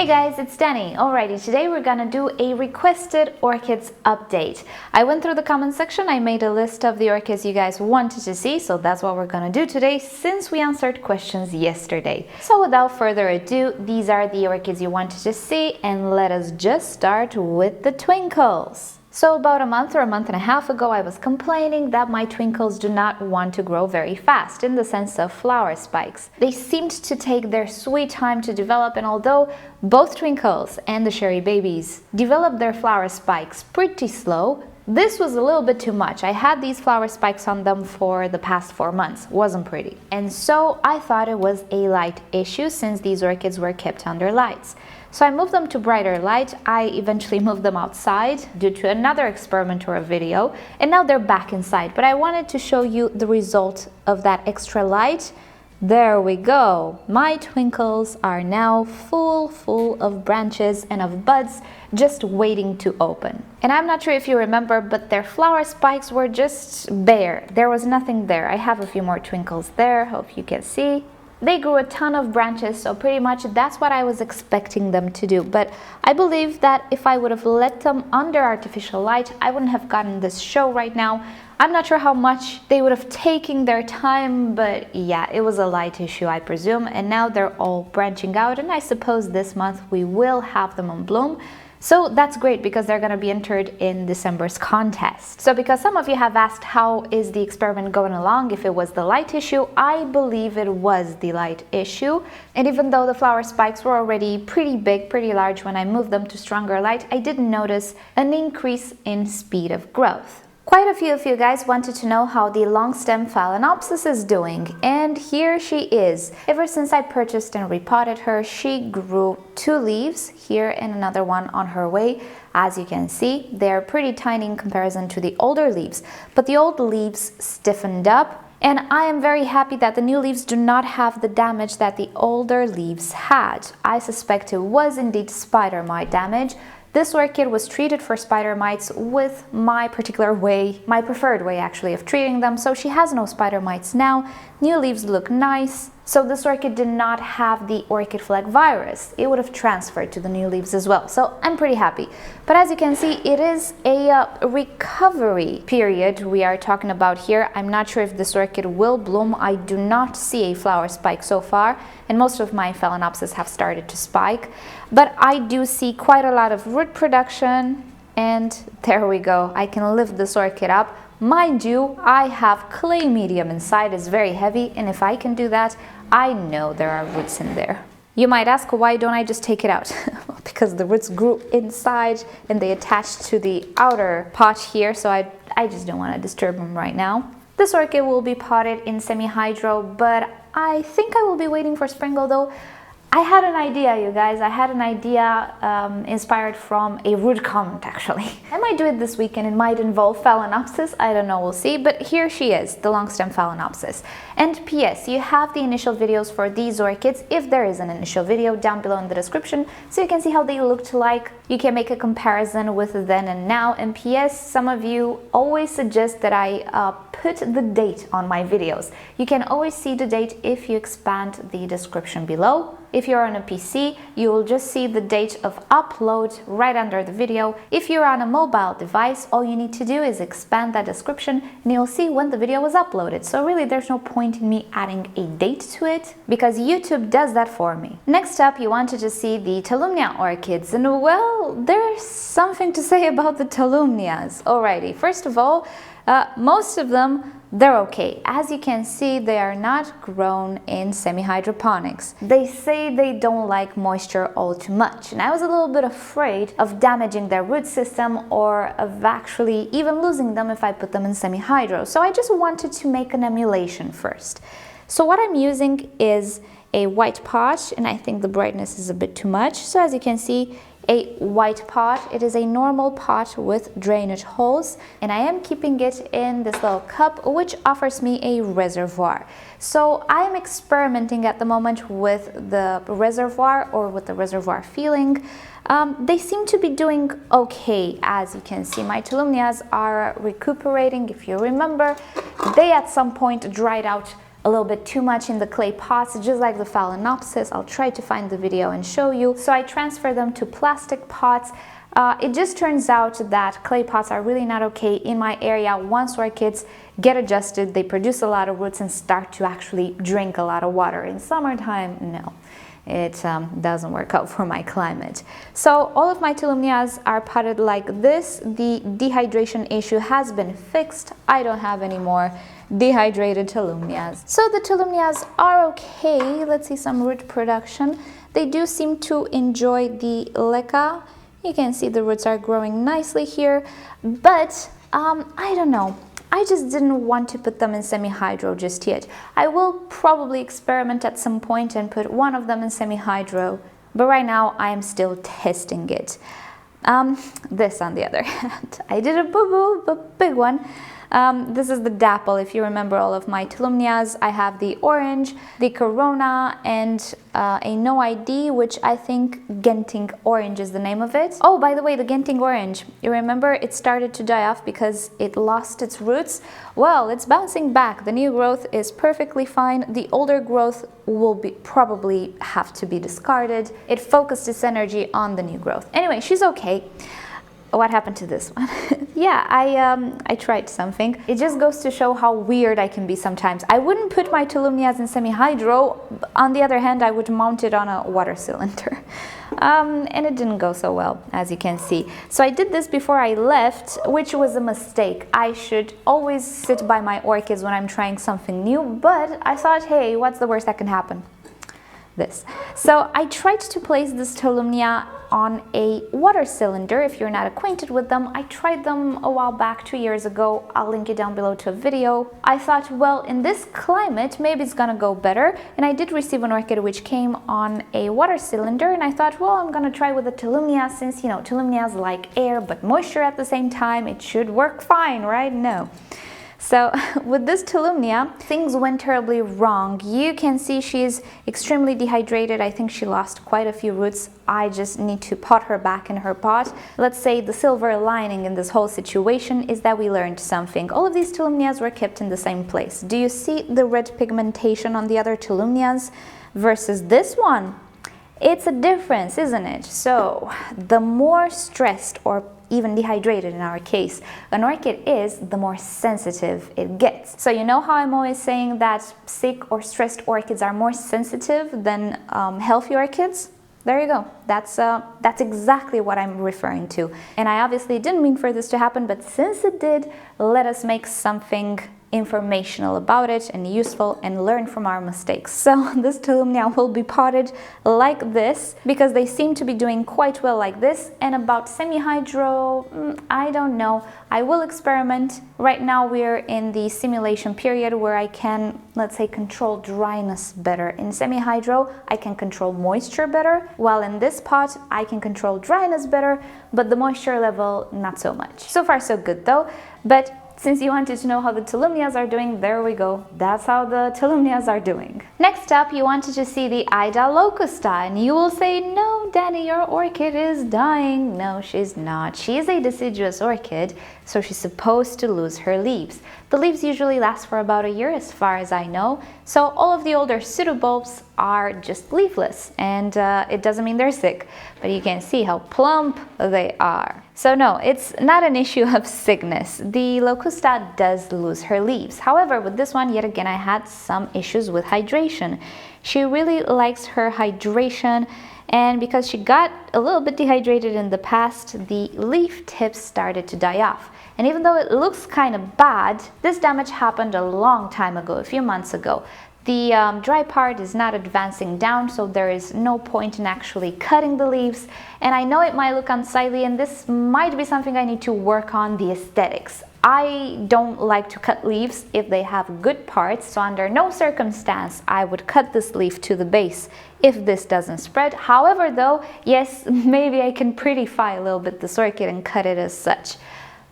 Hey guys, it's Danny. Alrighty, today we're gonna do a requested orchids update. I went through the comment section, I made a list of the orchids you guys wanted to see, so that's what we're gonna do today since we answered questions yesterday. So without further ado, these are the orchids you wanted to see, and let us just start with the Twinkles. So about a month or a month and a half ago, I was complaining that my twinkles do not want to grow very fast in the sense of flower spikes. They seemed to take their sweet time to develop, and although both twinkles and the cherry babies developed their flower spikes pretty slow, this was a little bit too much. I had these flower spikes on them for the past 4 months. Wasn't pretty. And so I thought it was a light issue since these orchids were kept under lights. So I moved them to brighter light. I eventually moved them outside due to another experiment or a video, and now they're back inside. But I wanted to show you the result of that extra light. There we go. My twinkles are now full of branches and of buds just waiting to open. And I'm not sure if you remember, but their flower spikes were just bare. There was nothing there. I have a few more twinkles there, hope you can see. They grew a ton of branches, so pretty much that's what I was expecting them to do. But I believe that if I would have let them under artificial light, I wouldn't have gotten this show right now. I'm not sure how much they would have taken their time, but yeah, it was a light issue, I presume. And now they're all branching out, and I suppose this month we will have them on bloom. So that's great because they're going to be entered in December's contest. So because some of you have asked how is the experiment going along, if it was the light issue, I believe it was the light issue. And even though the flower spikes were already pretty big, pretty large when I moved them to stronger light, I didn't notice an increase in speed of growth. Quite a few of you guys wanted to know how the long stem Phalaenopsis is doing, and here she is. Ever since I purchased and repotted her, she grew 2 leaves here and another one on her way. As you can see, they're pretty tiny in comparison to the older leaves, but the old leaves stiffened up, and I am very happy that the new leaves do not have the damage that the older leaves had. I suspect it was indeed spider mite damage. This orchid was treated for spider mites with my particular way, my preferred way actually of treating them, so she has no spider mites now. New leaves look nice. So this orchid did not have the orchid flag virus. It would have transferred to the new leaves as well, so I'm pretty happy. But as you can see, it is a recovery period we are talking about here. I'm not sure if this orchid will bloom. I do not see a flower spike so far, and most of my Phalaenopsis have started to spike. But I do see quite a lot of root production, and there we go. I can lift this orchid up. Mind you, I have clay medium inside, it's very heavy, and if I can do that, I know there are roots in there. You might ask, why don't I just take it out? Because the roots grew inside and they attached to the outer pot here, so I just don't want to disturb them right now. This orchid will be potted in semi-hydro, but I think I will be waiting for spring, although I had an idea, you guys. I had an idea inspired from a rude comment, actually. I might do it this weekend. It might involve Phalaenopsis. I don't know, we'll see. But here she is, the long stem Phalaenopsis. And P.S. you have the initial videos for these orchids, if there is an initial video, down below in the description, so you can see how they looked like. You can make a comparison with then and now. And P.S. some of you always suggest that I put the date on my videos. You can always see the date if you expand the description below. If you're on a PC, you will just see the date of upload right under the video. If you're on a mobile device, all you need to do is expand that description and you'll see when the video was uploaded. So really there's no point in me adding a date to it because YouTube does that for me. Next up, you wanted to see the Tolumnia orchids, and well, there's something to say about the Tolumnias. Alrighty, first of all, most of them, they're okay. As you can see, they are not grown in semi-hydroponics. They say they don't like moisture all too much, and I was a little bit afraid of damaging their root system or of actually even losing them if I put them in semi-hydro. So I just wanted to make an emulation first. So what I'm using is a white pot, and I think the brightness is a bit too much. So as you can see, a white pot. It is a normal pot with drainage holes, and I am keeping it in this little cup, which offers me a reservoir. So I am experimenting at the moment with the reservoir, or with the reservoir feeling. They seem to be doing okay. As you can see, my Tolumnias are recuperating. If you remember, they at some point dried out a little bit too much in the clay pots, just like the Phalaenopsis. I'll try to find the video and show you. So I transfer them to plastic pots. It just turns out that clay pots are really not okay in my area. Once orchids get adjusted, they produce a lot of roots and start to actually drink a lot of water. In summertime, no. It doesn't work out for my climate. So all of my Tolumnias are potted like this. The dehydration issue has been fixed. I don't have any more dehydrated Tolumnias. So the Tolumnias are okay. Let's see some root production. They do seem to enjoy the leca. You can see the roots are growing nicely here, but I don't know. I just didn't want to put them in semi-hydro just yet. I will probably experiment at some point and put one of them in semi-hydro, but right now I am still testing it. This on the other hand, I did a boo-boo, a big one. This is the dapple. If you remember all of my Tolumnias, I have the orange, the corona, and a no ID, which I think Genting orange is the name of it. Oh, by the way, the Genting orange, you remember it started to die off because it lost its roots? Well, it's bouncing back. The new growth is perfectly fine. The older growth will probably have to be discarded. It focused its energy on the new growth. Anyway, she's okay. What happened to this one? Yeah, I tried something. It just goes to show how weird I can be sometimes. I wouldn't put my Tolumnias in semi-hydro. On the other hand, I would mount it on a water cylinder. And it didn't go so well, as you can see. So I did this before I left, which was a mistake. I should always sit by my orchids when I'm trying something new, but I thought, hey, what's the worst that can happen? This. So I tried to place this Tolumnia on a water cylinder. If you're not acquainted with them, I tried them a while back, 2 years ago. I'll link it down below to a video. I thought, well, in this climate, maybe it's gonna go better. And I did receive an orchid which came on a water cylinder, and I thought, well, I'm gonna try with a Tolumnia since, you know, Tolumnias like air but moisture at the same time. It should work fine, right? No. So with this Tolumnia, things went terribly wrong. You can see she's extremely dehydrated. I think she lost quite a few roots. I just need to pot her back in her pot. Let's say the silver lining in this whole situation is that we learned something. All of these Tolumnias were kept in the same place. Do you see the red pigmentation on the other Tolumnias versus this one? It's a difference, isn't it? So the more stressed or even dehydrated in our case an orchid is, the more sensitive it gets. So you know how I'm always saying that sick or stressed orchids are more sensitive than healthy orchids? There you go. That's exactly what I'm referring to. And I obviously didn't mean for this to happen, but since it did, let us make something informational about it and useful and learn from our mistakes. So this Tolumnia will be potted like this because they seem to be doing quite well like this. And about semi-hydro, I don't know. I will experiment. Right now we're in the simulation period where I can, let's say, control dryness better. In semi-hydro, I can control moisture better, while in this pot, I can control dryness better, but the moisture level, not so much. So far, so good though. But since you wanted to know how the Tolumnias are doing, there we go. That's how the Tolumnias are doing. Next up, you wanted to see the Ida locusta, and you will say, no, Danny, your orchid is dying. No, she's not. She is a deciduous orchid, so she's supposed to lose her leaves. The leaves usually last for about a year, as far as I know, so all of the older pseudobulbs are just leafless, and it doesn't mean they're sick, but you can see how plump they are. So no, it's not an issue of sickness. The locusta does lose her leaves. However, with this one, yet again, I had some issues with hydration. She really likes her hydration, and because she got a little bit dehydrated in the past, the leaf tips started to die off. And even though it looks kind of bad, this damage happened a long time ago, a few months ago. The dry part is not advancing down, so there is no point in actually cutting the leaves. And I know it might look unsightly, and this might be something I need to work on, the aesthetics. I don't like to cut leaves if they have good parts, so under no circumstance I would cut this leaf to the base if this doesn't spread. However though, yes, maybe I can prettify a little bit this orchid and cut it as such.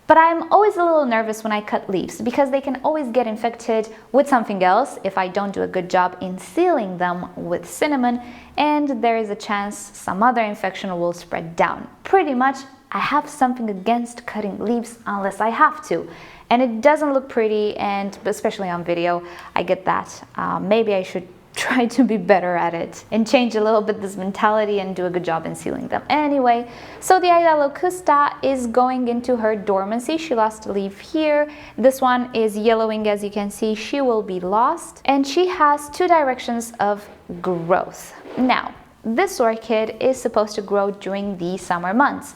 But I'm always a little nervous when I cut leaves because they can always get infected with something else if I don't do a good job in sealing them with cinnamon, and there is a chance some other infection will spread down. Pretty much I have something against cutting leaves unless I have to. And it doesn't look pretty, and especially on video, I get that. Maybe I should try to be better at it and change a little bit this mentality and do a good job in sealing them. Anyway, so the Ida locusta is going into her dormancy. She lost a leaf here. This one is yellowing, as you can see. She will be lost, and she has two directions of growth. Now, this orchid is supposed to grow during the summer months.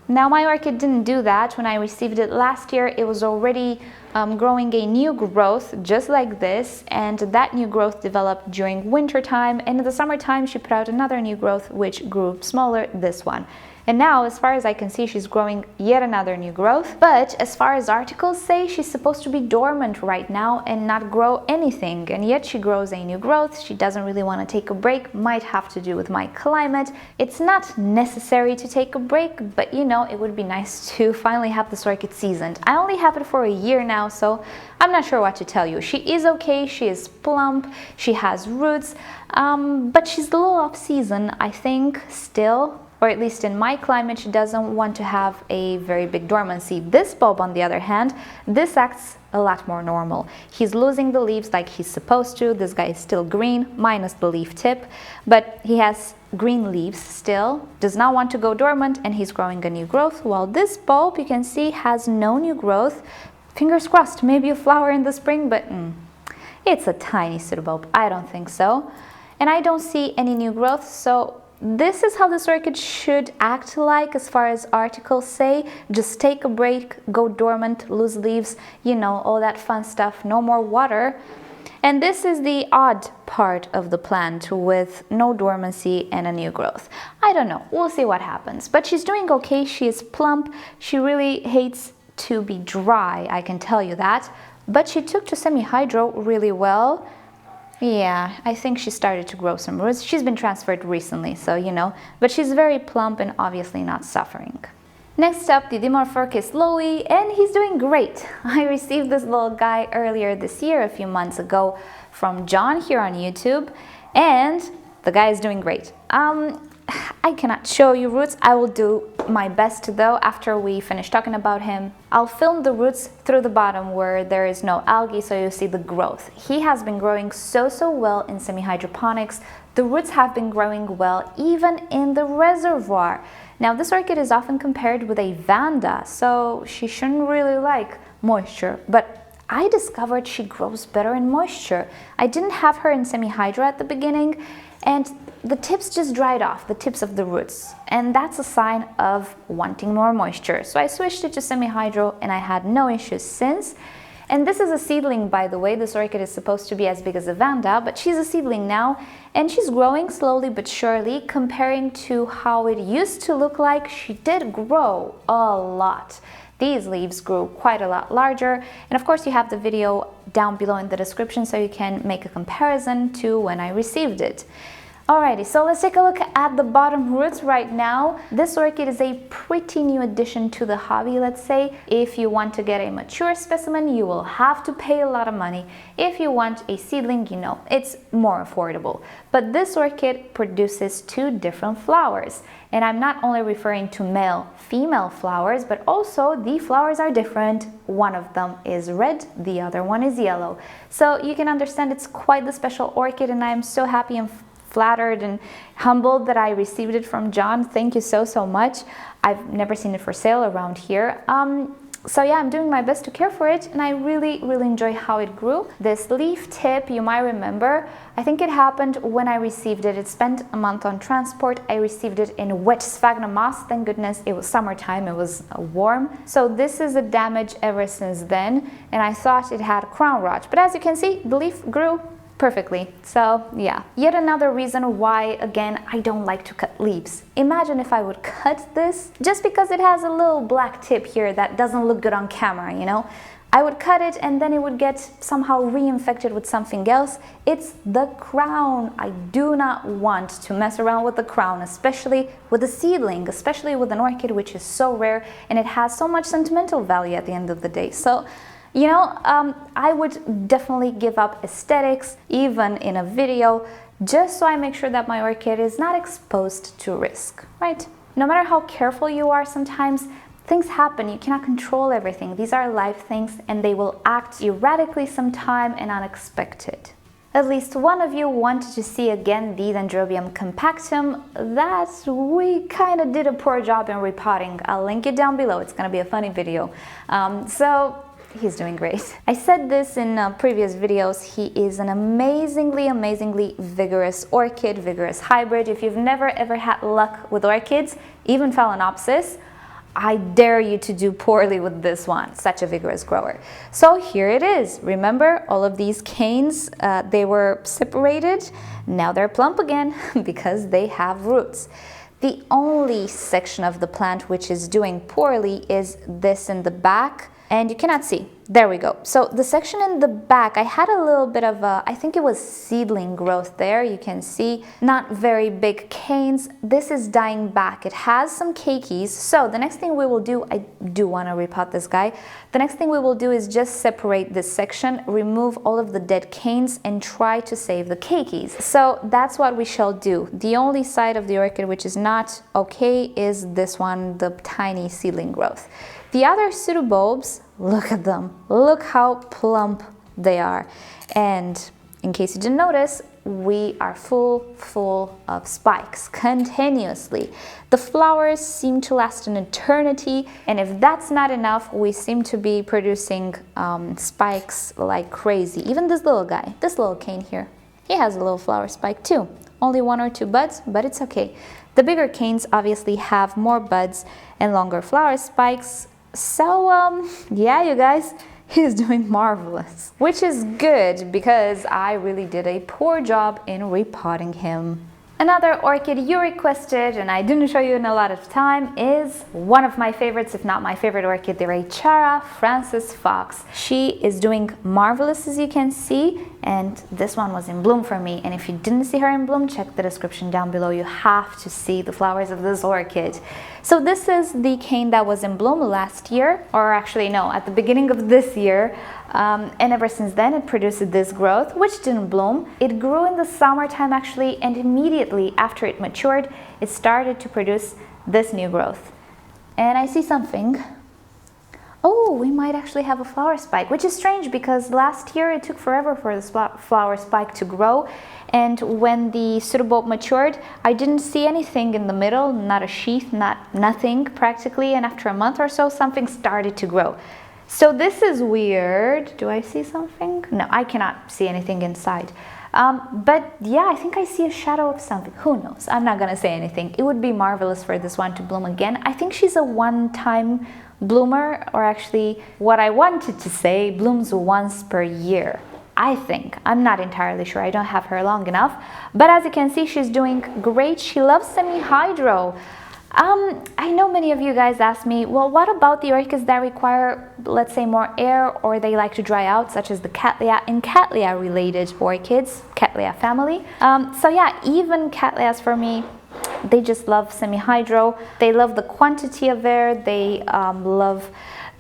Now, my orchid didn't do that. When I received it last year, it was already growing a new growth just like this, and that new growth developed during winter time, and in the summertime she put out another new growth which grew smaller, this one. And now, as far as I can see, she's growing yet another new growth. But as far as articles say, she's supposed to be dormant right now and not grow anything. And yet she grows a new growth. She doesn't really want to take a break. Might have to do with my climate. It's not necessary to take a break, but you know, it would be nice to finally have this orchid seasoned. I only have it for a year now, so I'm not sure what to tell you. She is okay. She is plump. She has roots, but she's a little off season, I think, still. Or at least in my climate, she doesn't want to have a very big dormancy. This bulb, on the other hand, this acts a lot more normal. He's losing the leaves like he's supposed to. This guy is still green, minus the leaf tip, but he has green leaves still, does not want to go dormant, and he's growing a new growth, while this bulb, you can see, has no new growth. Fingers crossed, maybe a flower in the spring, but it's a tiny pseudobulb. I don't think so. And I don't see any new growth, so this is how this orchid should act like as far as articles say. Just take a break, go dormant, lose leaves, you know, all that fun stuff, no more water. And this is the odd part of the plant with no dormancy and a new growth. I don't know, we'll see what happens. But she's doing okay, she is plump, she really hates to be dry, I can tell you that. But she took to semi-hydro really well. Yeah, I think she started to grow some roots. She's been transferred recently, so you know, but she's very plump and obviously not suffering. Next up, the Dimorphorchis lowy, and he's doing great. I received this little guy earlier this year, a few months ago, from John here on YouTube, and the guy is doing great. I cannot show you roots. I will do my best though after we finish talking about him. I'll film the roots through the bottom where there is no algae, so you see the growth. He has been growing so well in semi-hydroponics. The roots have been growing well even in the reservoir. Now, this orchid is often compared with a vanda, so she shouldn't really like moisture, but I discovered she grows better in moisture. I didn't have her in semi-hydro at the beginning, and the tips just dried off, the tips of the roots, and that's a sign of wanting more moisture. So I switched it to semi-hydro and I had no issues since. And this is a seedling, by the way. This orchid is supposed to be as big as a vanda, but she's a seedling now, and she's growing slowly but surely. Comparing to how it used to look like, she did grow a lot. These leaves grew quite a lot larger, and of course you have the video down below in the description so you can make a comparison to when I received it. Alrighty, so let's take a look at the bottom roots right now. This orchid is a pretty new addition to the hobby, let's say. If you want to get a mature specimen, you will have to pay a lot of money. If you want a seedling, you know, it's more affordable. But this orchid produces two different flowers. And I'm not only referring to male-female flowers, but also the flowers are different. One of them is red, the other one is yellow. So you can understand it's quite the special orchid, and I'm so happy and flattered and humbled that I received it from John. Thank you so much. I've never seen it for sale around here. So yeah, I'm doing my best to care for it, and I really enjoy how it grew. This leaf tip, you might remember, I think it happened when I received it. It spent a month on transport. I received it in wet sphagnum moss. Thank goodness it was summertime, it was warm. So this is a damage ever since then, and I thought it had crown rot. But as you can see, the leaf grew perfectly. So yeah, yet another reason why, again, I don't like to cut leaves. Imagine if I would cut this just because it has a little black tip here that doesn't look good on camera, you know? I would cut it and then it would get somehow reinfected with something else. It's the crown. I do not want to mess around with the crown, especially with a seedling, especially with an orchid which is so rare and it has so much sentimental value at the end of the day. So you know, I would definitely give up aesthetics, even in a video, just so I make sure that my orchid is not exposed to risk, right? No matter how careful you are, sometimes things happen. You cannot control everything. These are live things and they will act erratically sometime and unexpected. At least one of you wanted to see again the Dendrobium compactum that we kind of did a poor job in repotting. I'll link it down below. It's going to be a funny video. So he's doing great. I said this in previous videos. He is an amazingly vigorous orchid, vigorous hybrid. If you've never ever had luck with orchids, even Phalaenopsis, I dare you to do poorly with this one. Such a vigorous grower. So here it is. Remember, all of these canes, they were separated. Now they're plump again because they have roots. The only section of the plant which is doing poorly is this in the back. And you cannot see. There we go. So the section in the back, I had a little bit of a, I think it was seedling growth there. You can see not very big canes. This is dying back. It has some keikis. So the next thing we will do, I do want to repot this guy. The next thing we will do is just separate this section, remove all of the dead canes and try to save the keikis. So that's what we shall do. The only side of the orchid which is not okay is this one, the tiny seedling growth. The other pseudobulbs, look at them. Look how plump they are. And in case you didn't notice, we are full of spikes continuously. The flowers seem to last an eternity, and if that's not enough, we seem to be producing spikes like crazy. Even this little guy, this little cane here, he has a little flower spike too. Only 1 or 2 buds, but it's okay. The bigger canes obviously have more buds and longer flower spikes. So yeah, you guys, he's doing marvelous, which is good because I really did a poor job in repotting him. Another orchid you requested, and I didn't show you in a lot of time, is one of my favorites, if not my favorite orchid, the Rachara Francis Fox. She is doing marvelous, as you can see, and this one was in bloom for me. And if you didn't see her in bloom, check the description down below. You have to see the flowers of this orchid. So this is the cane that was in bloom last year, or actually no, at the beginning of this year. And ever since then it produced this growth, which didn't bloom. It grew in the summertime actually, and immediately after it matured, it started to produce this new growth. And I see something. Oh, we might actually have a flower spike, which is strange because last year it took forever for this flower spike to grow. And when the pseudobulb matured, I didn't see anything in the middle, not a sheath, nothing practically. And after a month or so, something started to grow. So this is weird. Do I see something? No, I cannot see anything inside. But yeah, I think I see a shadow of something. Who knows? I'm not gonna say anything. It would be marvelous for this one to bloom again. I think she's a one-time bloomer, or actually what I wanted to say, blooms once per year. I think. I'm not entirely sure. I don't have her long enough. But as you can see, she's doing great. She loves semi-hydro. I know many of you guys ask me, well, what about the orchids that require, let's say, more air, or they like to dry out, such as the Cattleya and Cattleya related orchids, Cattleya family. So yeah, even Cattleyas for me, they just love semi-hydro. They love the quantity of air. They love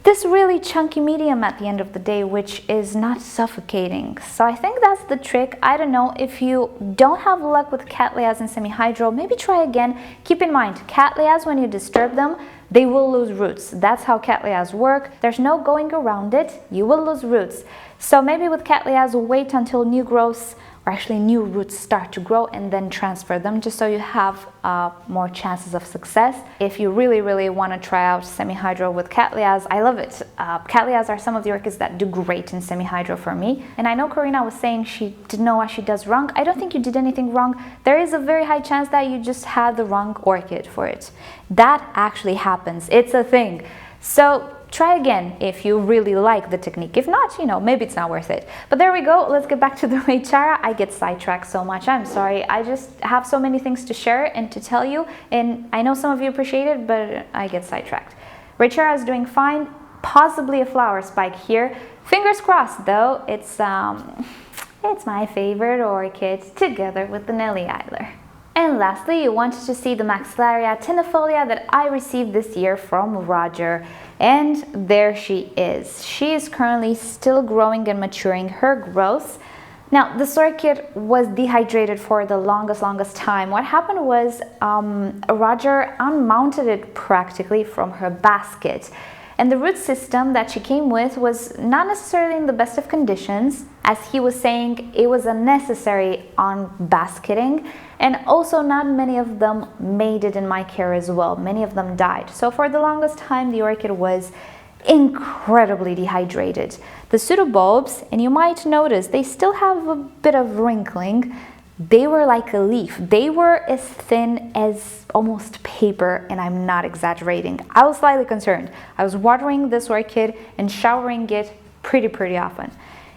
this really chunky medium at the end of the day, which is not suffocating. So I think that's the trick. I don't know, if you don't have luck with Cattleyas and semi-hydro, maybe try again. Keep in mind, Cattleyas, when you disturb them, they will lose roots. That's how Cattleyas work. There's no going around it. You will lose roots. So maybe with Cattleyas, wait until new growths, or actually new roots, start to grow, and then transfer them, just so you have more chances of success. If you really want to try out semi-hydro with Cattleyas, I love it. Cattleyas are some of the orchids that do great in semi-hydro for me. And I know Corina was saying she didn't know what she does wrong. I don't think you did anything wrong. There is a very high chance that you just had the wrong orchid for it. That actually happens. It's a thing. So try again if you really like the technique. If not, you know, maybe it's not worth it. But there we go. Let's get back to the Rachara. I get sidetracked so much. I'm sorry. I just have so many things to share and to tell you. And I know some of you appreciate it, but I get sidetracked. Rachara is doing fine. Possibly a flower spike here. Fingers crossed, though. It's my favorite orchid, together with the Nelly Eiler. And lastly, you wanted to see the Maxillaria tenuifolia that I received this year from Roger. And there she is. She is currently still growing and maturing her growth. Now, this orchid was dehydrated for the longest time. What happened was Roger unmounted it practically from her basket. And the root system that she came with was not necessarily in the best of conditions. As he was saying, it was unnecessary on basketing. And also not many of them made it in my care as well. Many of them died. So for the longest time, the orchid was incredibly dehydrated. The pseudobulbs, and you might notice, they still have a bit of wrinkling. They were like a leaf. They were as thin as almost paper, and I'm not exaggerating. I was slightly concerned. I was watering this orchid and showering it pretty often.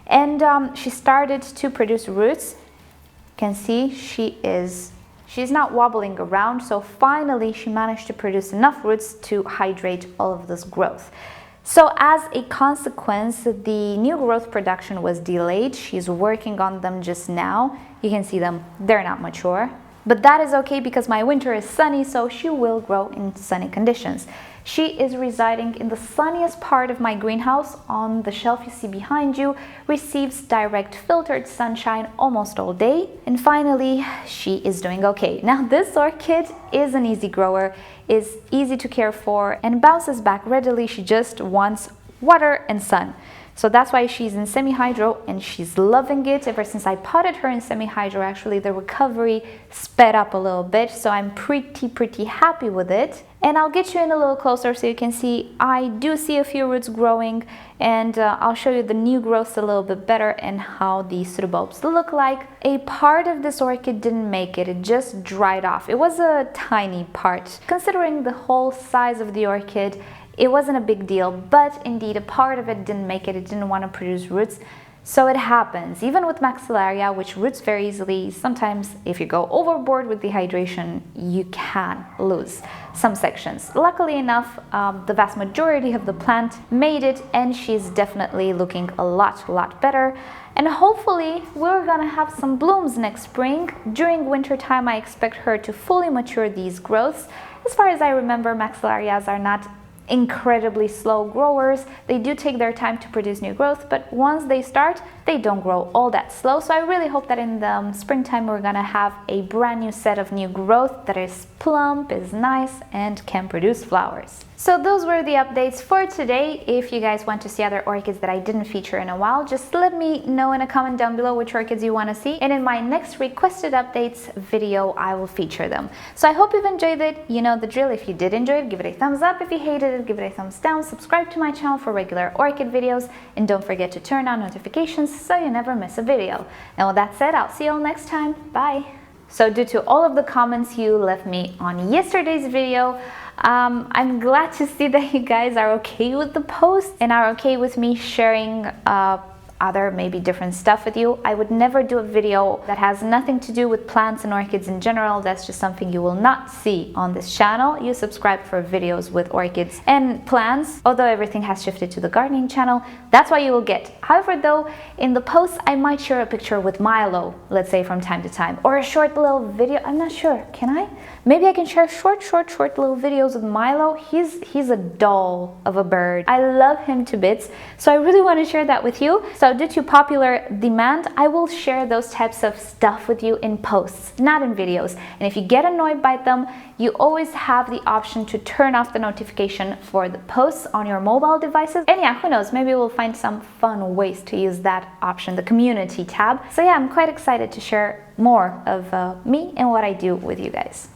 And she started to produce roots. You can see she's not wobbling around, so finally she managed to produce enough roots to hydrate all of this growth. So as a consequence, the new growth production was delayed. She's working on them just now. You can see them, they're not mature. But that is okay because my winter is sunny, so she will grow in sunny conditions. She is residing in the sunniest part of my greenhouse. On the shelf you see behind you, receives direct filtered sunshine almost all day. And finally, she is doing okay. Now, this orchid is an easy grower, is easy to care for, and bounces back readily. She just wants water and sun. So that's why she's in semi-hydro, and she's loving it. Ever since I potted her in semi-hydro, actually the recovery sped up a little bit, so I'm pretty happy with it. And I'll get you in a little closer so you can see I do see a few roots growing, and I'll show you the new growths a little bit better and how the pseudobulbs look like. A part of this orchid didn't make it, it just dried off. It was a tiny part. Considering the whole size of the orchid, it wasn't a big deal, but indeed a part of it didn't make it. It didn't want to produce roots. So it happens, even with Maxillaria, which roots very easily. Sometimes if you go overboard with dehydration, you can lose some sections. Luckily enough, the vast majority of the plant made it, and she's definitely looking a lot better. And hopefully we're gonna have some blooms next spring. During winter time, I expect her to fully mature these growths. As far as I remember, Maxillarias are not incredibly slow growers. They do take their time to produce new growth, but once they start, they don't grow all that slow. So I really hope that in the springtime we're gonna have a brand new set of new growth that is plump, is nice, and can produce flowers. So those were the updates for today. If you guys want to see other orchids that I didn't feature in a while, just let me know in a comment down below which orchids you want to see, and in my next requested updates video I will feature them. So I hope you've enjoyed it. You know the drill. If you did enjoy it, give it a thumbs up. If you hated it, give it a thumbs down. Subscribe to my channel for regular orchid videos, and don't forget to turn on notifications so you never miss a video. And with that said, I'll see you all next time. Bye! So due to all of the comments you left me on yesterday's video, I'm glad to see that you guys are okay with the post and are okay with me sharing other maybe different stuff with you. I would never do a video that has nothing to do with plants and orchids in general. That's just something you will not see on this channel. You subscribe for videos with orchids and plants, although everything has shifted to the gardening channel. That's what you will get. However, though, in the post I might share a picture with Milo, let's say from time to time, or a short little video. I'm not sure, can I? Maybe I can share short little videos with Milo. He's a doll of a bird. I love him to bits, so I really want to share that with you. So due to popular demand, I will share those types of stuff with you in posts, not in videos. And if you get annoyed by them, you always have the option to turn off the notification for the posts on your mobile devices. And yeah, who knows, maybe we'll find some fun ways to use that option, the community tab. So yeah, I'm quite excited to share more of me and what I do with you guys.